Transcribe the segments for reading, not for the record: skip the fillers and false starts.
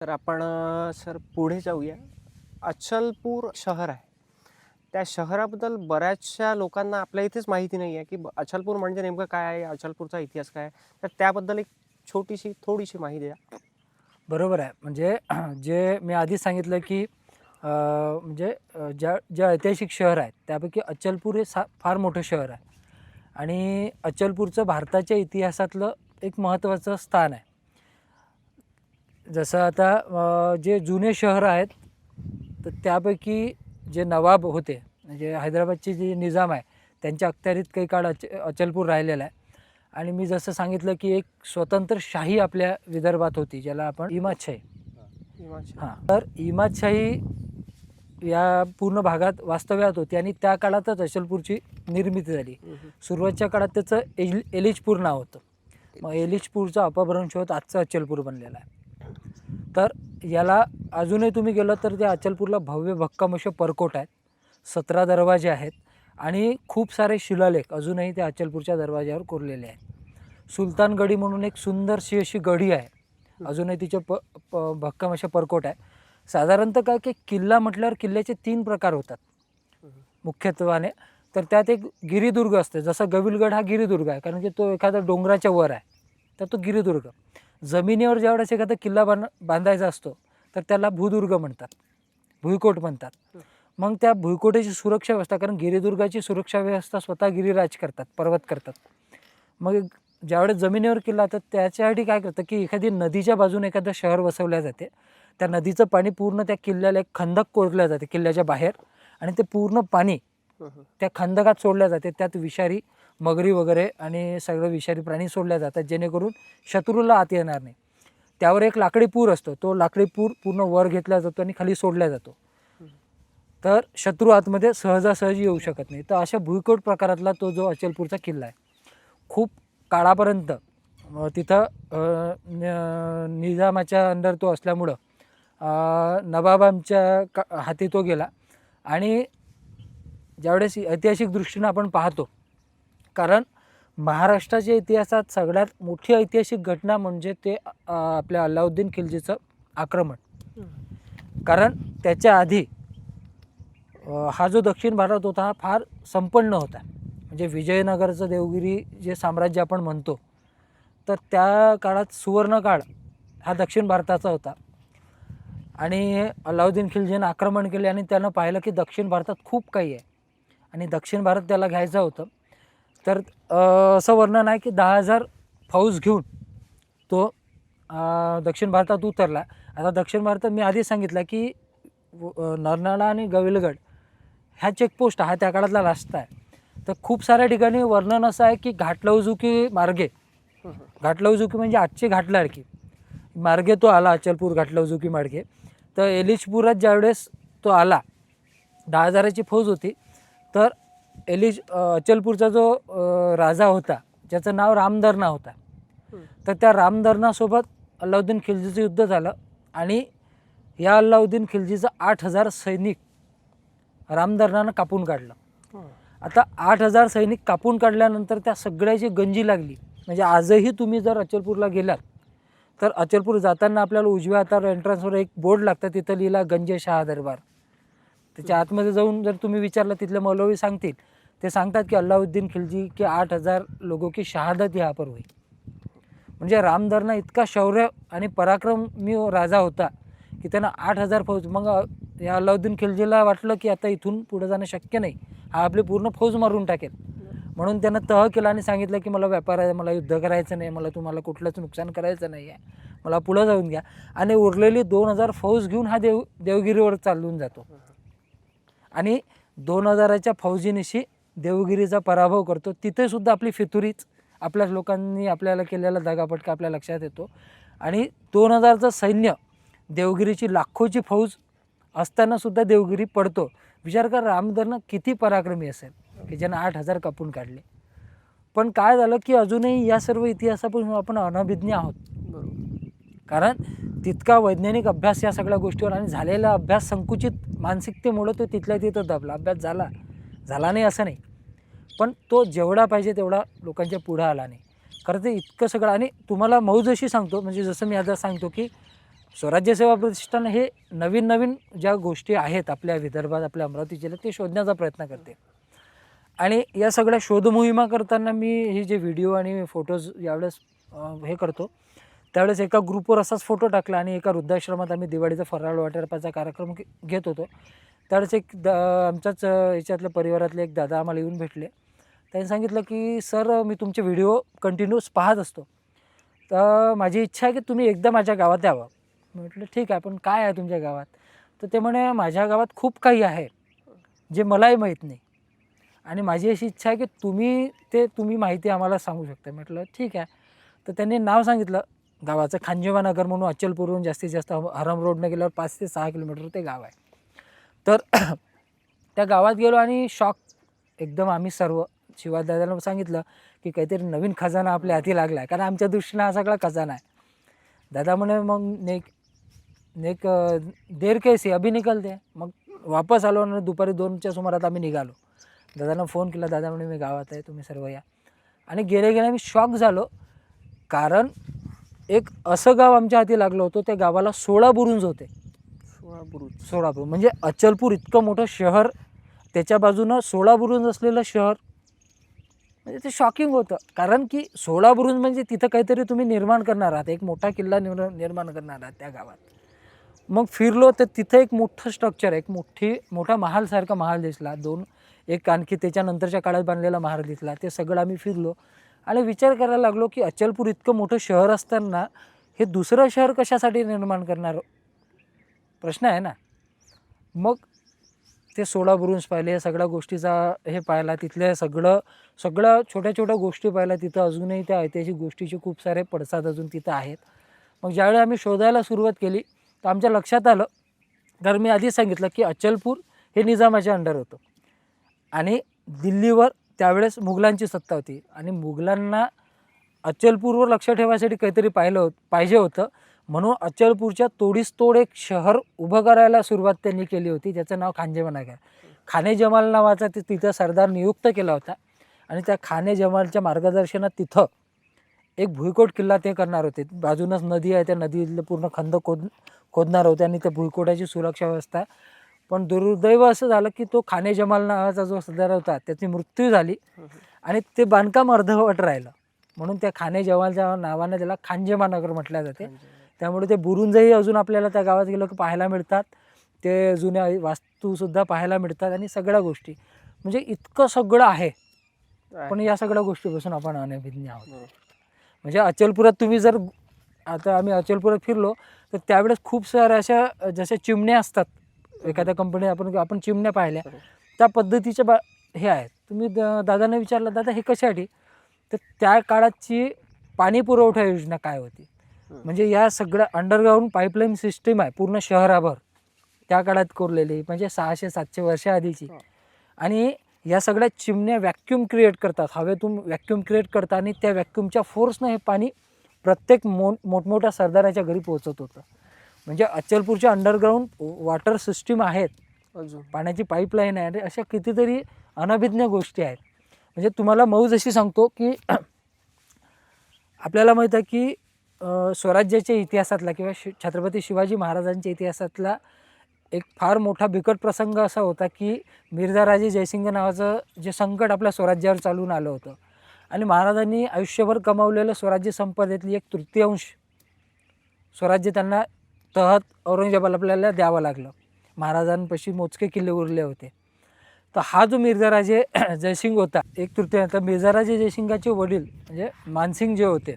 तर आपण सर पुढे जाऊया. अचलपूर शहर आहे. त्या शहराबद्दल बऱ्याचशा लोकांना आपल्या इथेच माहिती नाही आहे, की अचलपूर म्हणजे नेमकं काय आहे? अचलपूरचा इतिहास काय आहे? तर त्याबद्दल एक छोटीशी, थोडीशी माहिती द्या. बरोबर आहे. म्हणजे जे मी आधीच सांगितलं, की म्हणजे जे ऐतिहासिक शहर आहेत, त्यापैकी अचलपूर हे फार मोठं शहर आहे आणि अचलपूरचं भारताच्या इतिहासातलं एक महत्त्वाचं स्थान आहे. जसं आता जे जुने शहर आहेत, तर त्यापैकी जे नवाब होते, म्हणजे हैदराबादचे जे निजाम आहे, त्यांच्या अखत्यारीत काही काळ अचलपूर राहिलेला आहे. आणि मी जसं सांगितलं, की एक स्वतंत्र शाही आपल्या विदर्भात होती, ज्याला आपण इमादशाही. हिमाचल. हां, तर इमादशाही या पूर्ण भागात वास्तव्यात होती आणि त्या काळातच अचलपूरची निर्मिती झाली. सुरुवातीच्या काळात त्याचं एलिचपूर नाव होतं. मग एलिचपूरचा अपभ्रंश होत आजचं अचलपूर बनलेला आहे. तर याला अजूनही तुम्ही गेलं तर त्या अचलपूरला भव्य भक्कम असे परकोट आहेत, 17 दरवाजे आहेत आणि खूप सारे शिलालेख अजूनही त्या अचलपूरच्या दरवाज्यावर कोरलेले आहेत. सुलतानगडी म्हणून एक सुंदरशी अशी गडी आहे, अजूनही तिचे भक्कम असे परकोट आहे. साधारणतः काय की किल्ला म्हटल्यावर किल्ल्याचे 3 प्रकार होतात मुख्यत्वाने. तर त्यात एक गिरिदुर्ग असते, जसं गविलगड हा गिरिदुर्ग आहे, कारण की तो एखाद्या डोंगराच्या वर आहे, तर तो गिरिदुर्ग. जमिनीवर ज्यावेळेस एखादा किल्ला बांधायचा असतो, तर त्याला भूदुर्ग म्हणतात, भुईकोट म्हणतात. मग त्या भुईकोटाची सुरक्षा व्यवस्था, कारण गिरिदुर्गाची सुरक्षा व्यवस्था स्वतः गिरिराज करतात, पर्वत करतात. मग ज्यावेळेस जमिनीवर किल्ला, तर त्याच्यासाठी काय करतं, की एखादी नदीच्या बाजूने एखादं शहर वसवल्या जाते. त्या नदीचं पाणी पूर्ण त्या किल्ल्याला एक खंदक कोरल्या जाते किल्ल्याच्या बाहेर आणि ते पूर्ण पाणी त्या खंदकात सोडल्या जाते. त्यात विषारी मगरी वगैरे आणि सगळं विषारी प्राणी सोडल्या जातात, जेणेकरून शत्रूला आत येणार नाही. त्यावर एक लाकडी पूर असतो, तो लाकडी पूर पूर्ण वर घेतला जातो आणि खाली सोडला जातो, तर शत्रू आतमध्ये सहजासहजी येऊ शकत नाही. तर अशा भुईकोट प्रकारातला तो जो अचलपूरचा किल्ला आहे, खूप काळापर्यंत तिथं निजामाच्या अंडर तो असल्यामुळं नवाबांच्या हाती तो गेला. आणि ज्यावेळेस ऐतिहासिक दृष्टीनं आपण पाहतो, कारण महाराष्ट्राच्या इतिहासात सगळ्यात मोठी ऐतिहासिक घटना म्हणजे ते आपल्या अल्लाउद्दीन खिल्जीचं आक्रमण. कारण त्याच्या आधी हा जो दक्षिण भारत होता हा फार संपन्न होता. म्हणजे विजयनगरचं देवगिरी जे साम्राज्य आपण म्हणतो, तर त्या काळात सुवर्णकाळ हा दक्षिण भारताचा होता. आणि अल्लाउद्दीन खिल्जीनं आक्रमण केले आणि त्यानं पाहिलं की दक्षिण भारतात खूप काही आहे आणि दक्षिण भारत त्याला घ्यायचं होतं. तर असं वर्णन आहे की 10,000 फौज घेऊन तो दक्षिण भारतात उतरला. आता दक्षिण भारतात मी आधी सांगितलं की नरनाळा आणि गविलगड ह्या चेकपोस्ट हा त्या काळातला रस्ता आहे. तर खूप साऱ्या ठिकाणी वर्णन असं आहे की घाटलौजुकी मार्गे, घाटलौजुकी म्हणजे आजची घाटलाडकी मार्गे तो आला, अचलपूर घाटलौजुकी मार्गे. तर एलिचपुरात ज्यावेळेस तो आला, 10,000ची फौज होती. तर अचलपूरचा जो राजा होता, ज्याचं नाव रामदर्ना होता, तर त्या रामदर्नासोबत अल्लाउद्दीन खिल्जीचं युद्ध झालं आणि या अल्लाउद्दीन खिल्जीचं 8,000 सैनिक रामदर्नानं कापून काढलं. आता 8,000 सैनिक कापून काढल्यानंतर त्या सगळ्याची गंजी लागली. म्हणजे आजही तुम्ही जर अचलपूरला गेलात, तर अचलपूर जाताना आपल्याला उजव्या हातावर एंट्रन्सवर एक बोर्ड लागतं, तिथं लिहिला गंजे शाह दरबार. त्याच्या आतमध्ये जाऊन जर तुम्ही विचारलं, तिथले मौलवी सांगतील, ते सांगतात की अल्लाउद्दीन खिल्जी के 8,000 लोगों की शहादत यहाँ पर हुई. म्हणजे रामदर्ना इतका शौर्य आणि पराक्रमी राजा होता की त्यानं 8,000 फौज. मग या अल्लाउद्दीन खिल्जीला वाटलं की आता इथून पुढे जाणं शक्य नाही, हा आपली पूर्ण फौज मारून टाकेल. म्हणून त्यानं तह केला आणि सांगितलं की मला व्यापार आहे, मला युद्ध करायचं नाही, मला तुम्हाला कुठलंच नुकसान करायचं नाही आहे, मला पुढं जाऊन घ्या. आणि उरलेली 2,000 फौज घेऊन हा देवगिरीवर चालून जातो आणि 2,000च्या फौजीनिशी देवगिरीचा पराभव करतो. तिथेसुद्धा आपली फितुरीच, आपल्या लोकांनी आपल्याला केलेला दगापटका आपल्या लक्षात येतो. आणि 2,000चं सैन्य, देवगिरीची लाखोची फौज असतानासुद्धा देवगिरी पडतो. विचार कर रामदर्ना किती पराक्रमी असेल की ज्यानं 8,000 कापून काढले. पण काय झालं की अजूनही या सर्व इतिहासापासून आपण अनभिज्ञ आहोत. कारण तितका वैज्ञानिक अभ्यास या सगळ्या गोष्टीवर आणि झालेला अभ्यास संकुचित मानसिकतेमुळं तो तिथल्या तिथं दबला. अभ्यास झाला नाही असं नाही, पण तो जेवढा पाहिजे तेवढा लोकांच्या पुढं आला नाही. खरं ते इतकं सगळं. आणि तुम्हाला मौज अशी सांगतो, म्हणजे जसं मी आता सांगतो की स्वराज्य सेवा प्रतिष्ठान हे नवीन नवीन ज्या गोष्टी आहेत आपल्या विदर्भात, आपल्या अमरावती जिल्ह्यात, ते शोधण्याचा प्रयत्न करते. आणि या सगळ्या शोधमोहिमा करताना मी हे जे व्हिडिओ आणि फोटोज यावेळेस हे करतो, त्यावेळेस एका ग्रुपवर असाच फोटो टाकला आणि एका वृद्धाश्रमात आम्ही दिवाळीचा फराळ वाटपाचा कार्यक्रम घेत होतो. त्यावेळेस एक आमच्याच याच्यातल्या परिवारातले एक दादा आम्हाला येऊन भेटले. त्यांनी सांगितलं की सर, मी तुमचे व्हिडिओ कंटिन्यूस पाहत असतो, तर माझी इच्छा आहे की तुम्ही एकदा माझ्या गावात यावं. म्हटलं ठीक आहे, पण काय आहे तुमच्या गावात? तर ते म्हणे माझ्या गावात खूप काही आहे जे मलाही माहीत नाही आणि माझी अशी इच्छा आहे की तुम्ही माहिती आम्हाला सांगू शकता. म्हटलं ठीक आहे. तर त्यांनी नाव सांगितलं गावाचं, खांजेवानगर म्हणून अचलपूरहून जास्तीत जास्त हरम रोडने गेल्यावर 5 ते 6 किलोमीटर ते गाव आहे. तर त्या गावात गेलो आणि शॉक एकदम. आम्ही सर्व शिवादादाला सांगितलं की काहीतरी नवीन खजाना आपल्या हाती लागला आहे, कारण आमच्या दृष्टीनं हा सगळा खजाना आहे. दादा म्हणे मग नेक देर कैसी अभी निकलते. मग वापस आलो आणि दुपारी 2च्या सुमारात आम्ही निघालो. दादांना फोन केला, दादा म्हणे मी गावात आहे, तुम्ही सर्व या. आणि गेले मी शॉक झालो, कारण एक असं गाव आमच्या हाती लागलं होतं, त्या गावाला 16 बुरुज होते. 16 बुरुज म्हणजे अचलपूर इतकं मोठं शहर, त्याच्या बाजूनं 16 बुरुज असलेलं शहर, म्हणजे ते शॉकिंग होतं. कारण की 16 बुरुज म्हणजे तिथं काहीतरी तुम्ही निर्माण करणार आहात, एक मोठा किल्ला निर्माण करणार आहात त्या गावात. मग फिरलो तर तिथं एक मोठं स्ट्रक्चर, एक मोठा महालसारखा महाल दिसला. एक आणखी त्याच्यानंतरच्या काळात बांधलेला महाल दिसला. ते सगळं आम्ही फिरलो आणि विचार करायला लागलो की अचलपूर इतकं मोठं शहर असताना हे दुसरं शहर कशासाठी निर्माण करणार, प्रश्न आहे ना. मग ते 16 बुरुज पाहिले, या सगळ्या गोष्टीचा हे पाहिला, तिथल्या सगळं छोट्या गोष्टी पाहिल्या. तिथं अजूनही त्या ऐतिहासिक गोष्टीचे खूप सारे पडसाद अजून तिथं आहेत. मग ज्यावेळी आम्ही शोधायला सुरुवात केली तर आमच्या लक्षात आलं, कारण मी आधीच सांगितलं की अचलपूर हे निजामाच्या अंडर होतं आणि दिल्लीवर त्यावेळेस मुघलांची सत्ता होती आणि मुघलांना अचलपूरवर लक्ष ठेवायसाठी काहीतरी पाहिजे होतं. म्हणून अचलपूरच्या तोडीस तोड एक शहर उभं करायला सुरुवात त्यांनी केली होती, ज्याचं नाव खांजेवानगर. खाने जमाल नावाचा तिथं सरदार नियुक्त केला होता आणि त्या खाने जमालच्या मार्गदर्शनात तिथं एक भुईकोट किल्ला ते करणार होते. बाजूनच नदी आहे, त्या नदीला पूर्ण खंद खोदणार होते आणि त्या भुईकोटाची सुरक्षा व्यवस्था. पण दुर्दैव असं झालं की तो खाने जमाल नावाचा जो सरदार होता त्याची मृत्यू झाली आणि ते बांधकाम अर्धवट राहिलं. म्हणून त्या खाने जमालच्या नावानं त्याला खांजेवानगर म्हटलं जाते. त्यामुळे ते बुरुजही अजून आपल्याला त्या गावात गेलो की पाहायला मिळतात, ते जुन्या वास्तूसुद्धा पाहायला मिळतात आणि सगळ्या गोष्टी, म्हणजे इतकं सगळं आहे. पण या सगळ्या गोष्टीपासून आपण अनभिज्ञ आहोत. म्हणजे अचलपुरात तुम्ही जर, आता आम्ही अचलपुरात फिरलो तर त्यावेळेस खूप साऱ्या अशा जशा चिमण्या असतात, एखाद्या कंपनी आपण चिमण्या पाहिल्या, त्या पद्धतीच्या हे आहेत. तुम्ही दादांना विचारलं, दादा हे कशासाठी, तर त्या काळाची पाणी पुरवठा योजना काय होती, म्हणजे या सगळ्या अंडरग्राऊंड पाईपलाईन सिस्टीम आहे पूर्ण शहराभर त्या काळात कोरलेली, म्हणजे 600-700 वर्ष आधीची. आणि या सगळ्या चिमण्या व्हॅक्यूम क्रिएट करतात, हवेतून व्हॅक्यूम क्रिएट करतात आणि त्या व्हॅक्यूमच्या फोर्सनं हे पाणी प्रत्येक मोठमोठ्या सरदाराच्या घरी पोहोचत होतं. म्हणजे अचलपूरच्या अंडरग्राऊंड वॉटर सिस्टीम आहेत, पाण्याची पाईपलाईन आहे, अशा कितीतरी अनभिज्ञ गोष्टी आहेत. म्हणजे तुम्हाला मौज अशी सांगतो की आपल्याला माहीत आहे की स्वराज्याच्या इतिहासातला किंवा छत्रपती शिवाजी महाराजांच्या इतिहासातला एक फार मोठा बिकट प्रसंग असा होता की मिर्झाराजे जयसिंग नावाचं जे संकट आपल्या स्वराज्यावर चालून आलं होतं आणि महाराजांनी आयुष्यभर कमावलेलं स्वराज्य संपदेतली 1/3 स्वराज्य त्यांना तहत औरंगजेबाला आपल्याला द्यावं लागलं. महाराजांपाशी मोजके किल्ले उरले होते. तर हा जो मिर्झाराजे जयसिंग होता 1/3, तर मिर्झाराजे जयसिंगाचे वडील म्हणजे मानसिंग जे होते,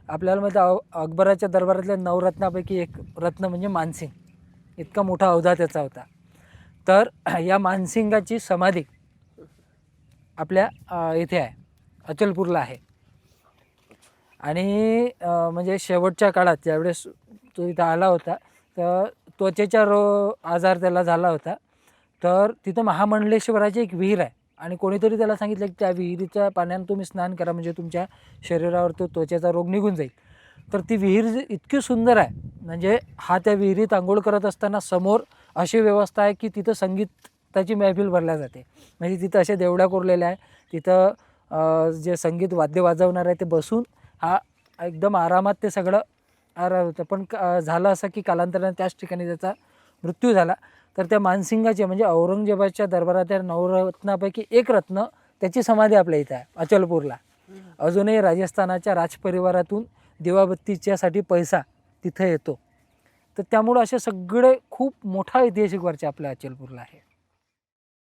आपल्याला माहिती अकबराच्या दरबारातल्या 9 रत्नापैकी एक रत्न म्हणजे मानसिंग, इतका मोठा अवधा त्याचा होता. तर या मानसिंगाची समाधी आपल्या इथे आहे, अचलपूरला आहे. आणि म्हणजे शेवटच्या काळात ज्यावेळेस तो इथं आला होता तर त्वचेचा आजार त्याला झाला होता. तर तिथं महामंडलेश्वराची एक विहीर आहे आणि कोणीतरी त्याला सांगितलं की त्या विहिरीच्या पाण्यानं तुम्ही स्नान करा, म्हणजे तुमच्या शरीरावर तो त्वचेचा रोग निघून जाईल. तर ती विहीर इतकी सुंदर आहे, म्हणजे हा त्या विहिरीत आंघोळ करत असताना समोर अशी व्यवस्था आहे की तिथं संगीताची महफिल भरल्या जाते. म्हणजे तिथं अशा देवड्या कोरलेल्या आहे, तिथं जे संगीत वाद्य वाजवणार आहे ते बसून हा एकदम आरामात ते सगळं आरार होतं, पण झालं असं की कालांतराने त्याच ठिकाणी त्याचा मृत्यू झाला. तर त्या मानसिंगाचे म्हणजे औरंगजेबाच्या दरबारातील नवरत्नापैकी एक रत्न त्याची समाधी आपल्या इथं आहे अचलपूरला. अजूनही राजस्थानाच्या राजपरिवारातून दिवाबत्तीच्यासाठी पैसा तिथं येतो. तर त्यामुळं असे सगळे खूप मोठा ऐतिहासिक वारसा आपल्या अचलपूरला आहे.